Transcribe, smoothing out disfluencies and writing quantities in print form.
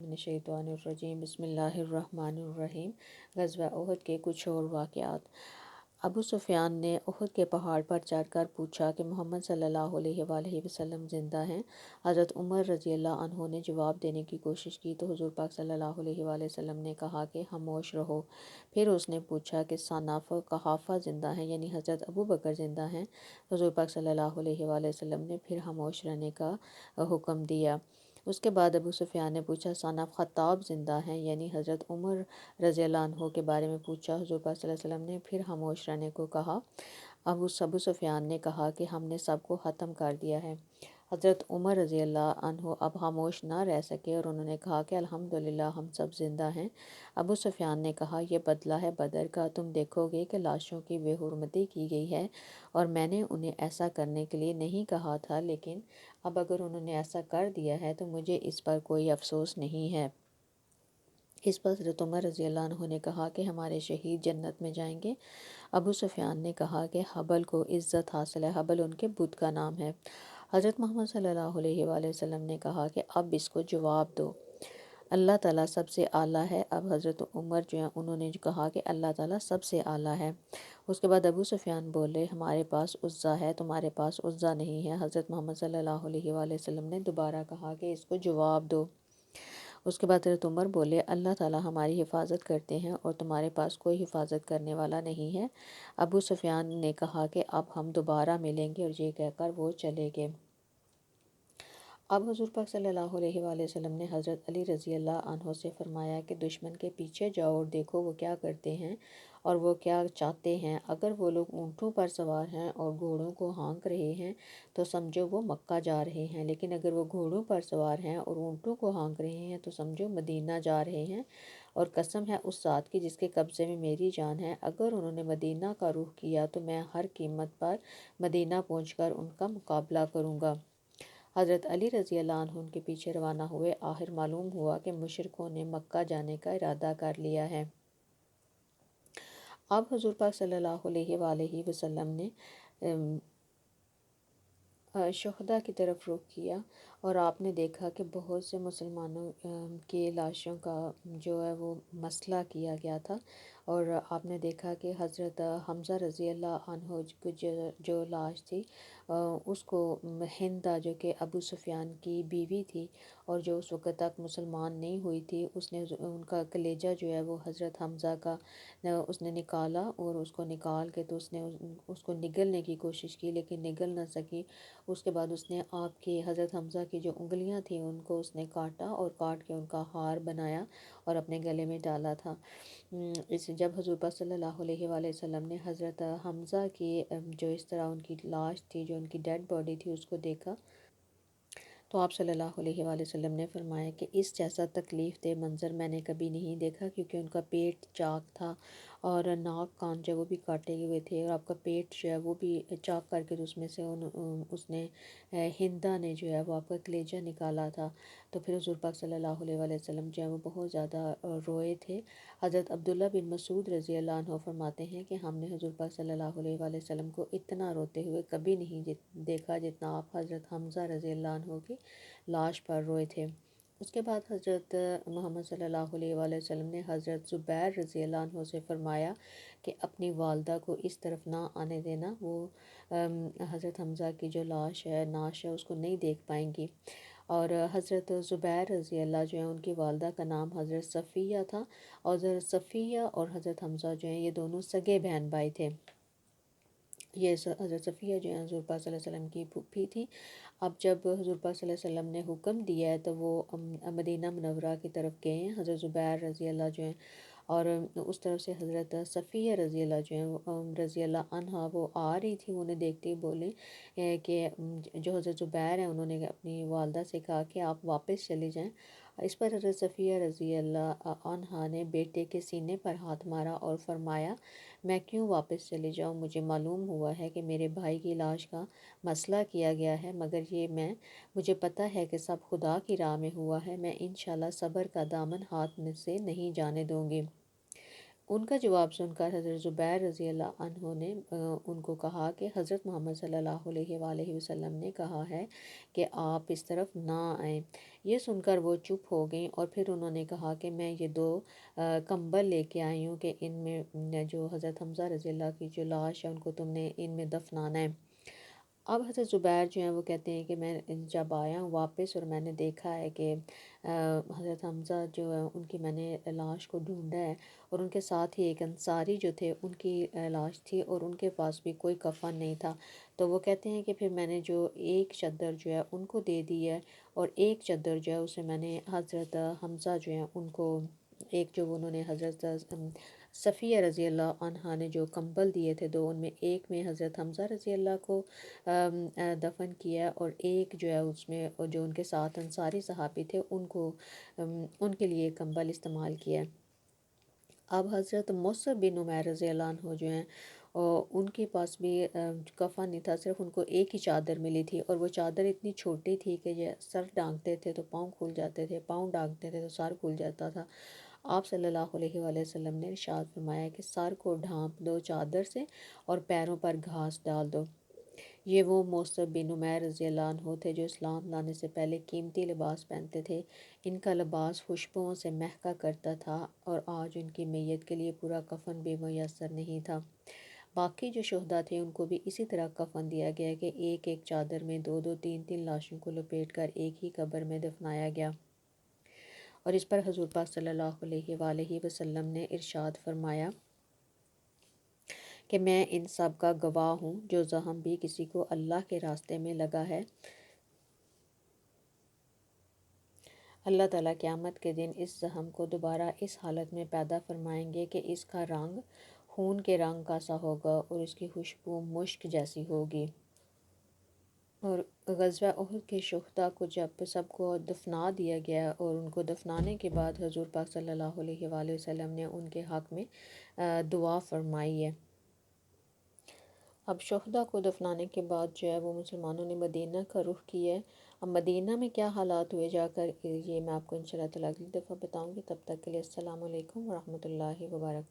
من الشیطان الرجیم بسم اللہ الرحمن الرحیم۔ غزوہ احد کے کچھ اور واقعات۔ ابو سفیان نے احد کے پہاڑ پر چڑھ کر پوچھا کہ محمد صلی اللہ علیہ وآلہ وسلم زندہ ہیں؟ حضرت عمر رضی اللہ عنہ نے جواب دینے کی کوشش کی تو حضور پاک صلی اللہ علیہ وآلہ وسلم نے کہا کہ خاموش رہو۔ پھر اس نے پوچھا کہ صنف قحافہ زندہ ہیں، یعنی حضرت ابو بکر زندہ ہیں؟ حضور پاک صلی اللہ علیہ وآلہ وسلم نے پھر خاموش رہنے کا حکم دیا۔ اس کے بعد ابو سفیان نے پوچھا صنف خطاب زندہ ہیں، یعنی حضرت عمر رضی اللہ عنہ کے بارے میں پوچھا۔ حضور پاک صلی اللہ علیہ وسلم نے پھر خاموش رہنے کو کہا۔ ابو سفیان نے کہا کہ ہم نے سب کو ختم کر دیا ہے۔ حضرت عمر رضی اللہ عنہ اب خاموش نہ رہ سکے اور انہوں نے کہا کہ الحمدللہ ہم سب زندہ ہیں۔ ابو سفیان نے کہا یہ بدلہ ہے بدر کا، تم دیکھو گے کہ لاشوں کی بے حرمتی کی گئی ہے اور میں نے انہیں ایسا کرنے کے لیے نہیں کہا تھا، لیکن اب اگر انہوں نے ایسا کر دیا ہے تو مجھے اس پر کوئی افسوس نہیں ہے۔ اس پر حضرت عمر رضی اللہ عنہ نے کہا کہ ہمارے شہید جنت میں جائیں گے۔ ابو سفیان نے کہا کہ حبل کو عزت حاصل ہے، حبل ان کے بت کا نام ہے۔ حضرت محمد صلی اللہ علیہ وآلہ وسلم نے کہا کہ اب اس کو جواب دو، اللہ تعالیٰ سب سے اعلیٰ ہے۔ اب حضرت عمر جو ہیں انہوں نے کہا کہ اللہ تعالیٰ سب سے اعلیٰ ہے۔ اس کے بعد ابو سفیان بولے ہمارے پاس عزا ہے، تمہارے پاس عزا نہیں ہے۔ حضرت محمد صلی اللہ علیہ وآلہ وسلم نے دوبارہ کہا کہ اس کو جواب دو۔ اس کے بعد حضرت عمر بولے اللہ تعالیٰ ہماری حفاظت کرتے ہیں اور تمہارے پاس کوئی حفاظت کرنے والا نہیں ہے۔ ابو سفیان نے کہا کہ اب ہم دوبارہ ملیں گے، اور یہ کہہ کر وہ چلے گئے۔ اب حضور پاک صلی اللہ علیہ وآلہ وسلم نے حضرت علی رضی اللہ عنہ سے فرمایا کہ دشمن کے پیچھے جاؤ اور دیکھو وہ کیا کرتے ہیں اور وہ کیا چاہتے ہیں۔ اگر وہ لوگ اونٹوں پر سوار ہیں اور گھوڑوں کو ہانک رہے ہیں تو سمجھو وہ مکہ جا رہے ہیں، لیکن اگر وہ گھوڑوں پر سوار ہیں اور اونٹوں کو ہانک رہے ہیں تو سمجھو مدینہ جا رہے ہیں، اور قسم ہے اس ذات کی جس کے قبضے میں میری جان ہے، اگر انہوں نے مدینہ کا رخ کیا تو میں ہر قیمت پر مدینہ پہنچ کر ان کا مقابلہ کروں گا۔ حضرت علی رضی اللہ عنہ ان کے پیچھے روانہ ہوئے۔ آخر معلوم ہوا کہ مشرکوں نے مکہ جانے کا ارادہ کر لیا ہے۔ اب حضور پاک صلی اللہ علیہ وآلہ وسلم نے شہداء کی طرف رخ کیا اور آپ نے دیکھا کہ بہت سے مسلمانوں کی لاشوں کا جو ہے وہ مسئلہ کیا گیا تھا، اور آپ نے دیکھا کہ حضرت حمزہ رضی اللہ عنہ کی جو لاش تھی اس کو ہندہ جو کہ ابو سفیان کی بیوی تھی اور جو اس وقت تک مسلمان نہیں ہوئی تھی، اس نے ان کا کلیجہ جو ہے وہ حضرت حمزہ کا اس نے نکالا، اور اس کو نکال کے تو اس نے اس کو نگلنے کی کوشش کی لیکن نگل نہ سکی۔ اس کے بعد اس نے آپ کی حضرت حمزہ کی جو انگلیاں تھیں ان کو اس نے کاٹا اور کاٹ کے ان کا ہار بنایا اور اپنے گلے میں ڈالا تھا۔ جب حضور پاک صلی اللہ علیہ وآلہ وسلم نے حضرت حمزہ کی جو اس طرح ان کی لاش تھی، جو ان کی ڈیڈ باڈی تھی، اس کو دیکھا تو آپ صلی اللہ علیہ وآلہ وسلم نے فرمایا کہ اس جیسا تکلیف دہ منظر میں نے کبھی نہیں دیکھا، کیونکہ ان کا پیٹ چاک تھا اور ناک کان جو وہ بھی کاٹے ہوئے تھے، اور آپ کا پیٹ جو ہے وہ بھی چاک کر کے اس میں سے اس نے ہندہ نے جو ہے وہ آپ کا کلیجہ نکالا تھا۔ تو پھر حضور پاک صلی اللہ علیہ وآلہ وسلم جو ہے وہ بہت زیادہ روئے تھے۔ حضرت عبداللہ بن مسعود رضی اللہ عنہ فرماتے ہیں کہ ہم نے حضور پاک صلی اللہ علیہ وآلہ وسلم کو اتنا روتے ہوئے کبھی نہیں دیکھا جتنا آپ حضرت حمزہ رضی اللہ عنہ کی لاش پر روئے تھے۔ اس کے بعد حضرت محمد صلی اللہ علیہ وآلہ وسلم نے حضرت زبیر رضی اللہ عنہ سے فرمایا کہ اپنی والدہ کو اس طرف نہ آنے دینا، وہ حضرت حمزہ کی جو لاش ہے نعش ہے اس کو نہیں دیکھ پائیں گی۔ اور حضرت زبیر رضی اللہ جو ہیں ان کی والدہ کا نام حضرت صفیہ تھا، اور حضرت صفیہ اور حضرت حمزہ جو ہیں یہ دونوں سگے بہن بھائی تھے۔ یہ حضرت صفیہ جو ہیں حضور پاک صلی اللہ علیہ وسلم کی پھوپھی تھی۔ اب جب حضور پاک صلی اللہ علیہ وسلم نے حکم دیا ہے تو وہ مدینہ منورہ کی طرف گئے ہیں۔ حضرت زبیر رضی اللہ جو ہیں اور اس طرف سے حضرت صفیہ رضی اللہ جو ہیں رضی اللہ عنہا وہ آ رہی تھی، انہیں دیکھتے ہی بولے کہ جو حضرت زبیر ہیں انہوں نے اپنی والدہ سے کہا کہ آپ واپس چلے جائیں۔ اس پر حضرت صفیہ رضی اللہ عنہا نے بیٹے کے سینے پر ہاتھ مارا اور فرمایا میں کیوں واپس چلی جاؤں؟ مجھے معلوم ہوا ہے کہ میرے بھائی کی لاش کا مسئلہ کیا گیا ہے، مگر مجھے پتہ ہے کہ سب خدا کی راہ میں ہوا ہے، میں انشاءاللہ صبر کا دامن ہاتھ سے نہیں جانے دوں گی۔ ان کا جواب سن کر حضرت زبیر رضی اللہ عنہ نے ان کو کہا کہ حضرت محمد صلی اللہ علیہ وآلہ وسلم نے کہا ہے کہ آپ اس طرف نہ آئیں۔ یہ سن کر وہ چپ ہو گئیں اور پھر انہوں نے کہا کہ میں یہ دو کمبل لے کے آئی ہوں کہ ان میں جو حضرت حمزہ رضی اللہ کی جو لاش ہے ان کو تم نے ان میں دفنانا ہے۔ اب حضرت زبیر جو ہیں وہ کہتے ہیں کہ میں جب آیا ہوں واپس اور میں نے دیکھا ہے کہ حضرت حمزہ جو ہے ان کی میں نے لاش کو ڈھونڈا ہے، اور ان کے ساتھ ہی ایک انصاری جو تھے ان کی لاش تھی اور ان کے پاس بھی کوئی کفن نہیں تھا۔ تو وہ کہتے ہیں کہ پھر میں نے جو ایک چادر جو ہے ان کو دے دی ہے، اور ایک چادر جو ہے اسے میں نے حضرت حمزہ جو ہیں ان کو، ایک جو انہوں نے حضرت صفیہ رضی اللہ عنہا نے جو کمبل دیے تھے دو، ان میں ایک میں حضرت حمزہ رضی اللہ کو دفن کیا، اور ایک جو ہے اس میں جو ان کے ساتھ انصاری صحابی تھے ان کو ان کے لیے کمبل استعمال کیا۔ اب حضرت مصعب بن عمیر رضی اللہ عنہ جو ہیں اور ان کے پاس بھی کفن نہیں تھا، صرف ان کو ایک ہی چادر ملی تھی، اور وہ چادر اتنی چھوٹی تھی کہ یہ سر ڈھانکتے تھے تو پاؤں کھل جاتے تھے، پاؤں ڈھانکتے تھے تو سر کھل جاتا تھا۔ آپ صلی اللہ علیہ وآلہ وسلم نے ارشاد فرمایا کہ سر کو ڈھانپ دو چادر سے اور پیروں پر گھاس ڈال دو۔ یہ وہ مصعب بن عمیر رضی اللہ عنہ تھے جو اسلام لانے سے پہلے قیمتی لباس پہنتے تھے۔ ان کا لباس خوشبوؤں سے مہکا کرتا تھا، اور آج ان کی میت کے لیے پورا کفن بھی میسر نہیں تھا۔ باقی جو شہداء تھے ان کو بھی اسی طرح کفن دیا گیا کہ ایک ایک چادر میں دو دو تین تین لاشوں کو لپیٹ کر ایک ہی قبر میں دفنایا گیا۔ اور اس پر حضور پاک صلی اللہ علیہ وآلہ وسلم نے ارشاد فرمایا کہ میں ان سب کا گواہ ہوں، جو زخم بھی کسی کو اللہ کے راستے میں لگا ہے، اللہ تعالیٰ قیامت کے دن اس زخم کو دوبارہ اس حالت میں پیدا فرمائیں گے کہ اس کا رنگ خون کے رنگ کا سا ہوگا اور اس کی خوشبو مشک جیسی ہوگی۔ اور غزوہ احد کے شہداء کو جب سب کو دفنا دیا گیا اور ان کو دفنانے کے بعد حضور پاک صلی اللہ علیہ وآلہ وسلم نے ان کے حق میں دعا فرمائی ہے۔ اب شہداء کو دفنانے کے بعد جو ہے وہ مسلمانوں نے مدینہ کا رخ کیا ہے۔ اب مدینہ میں کیا حالات ہوئے جا کر، یہ میں آپ کو انشاءاللہ تعالیٰ اگلی دفعہ بتاؤں گی۔ تب تک کے لیے السلام علیکم ورحمۃ اللہ وبرکاتہ۔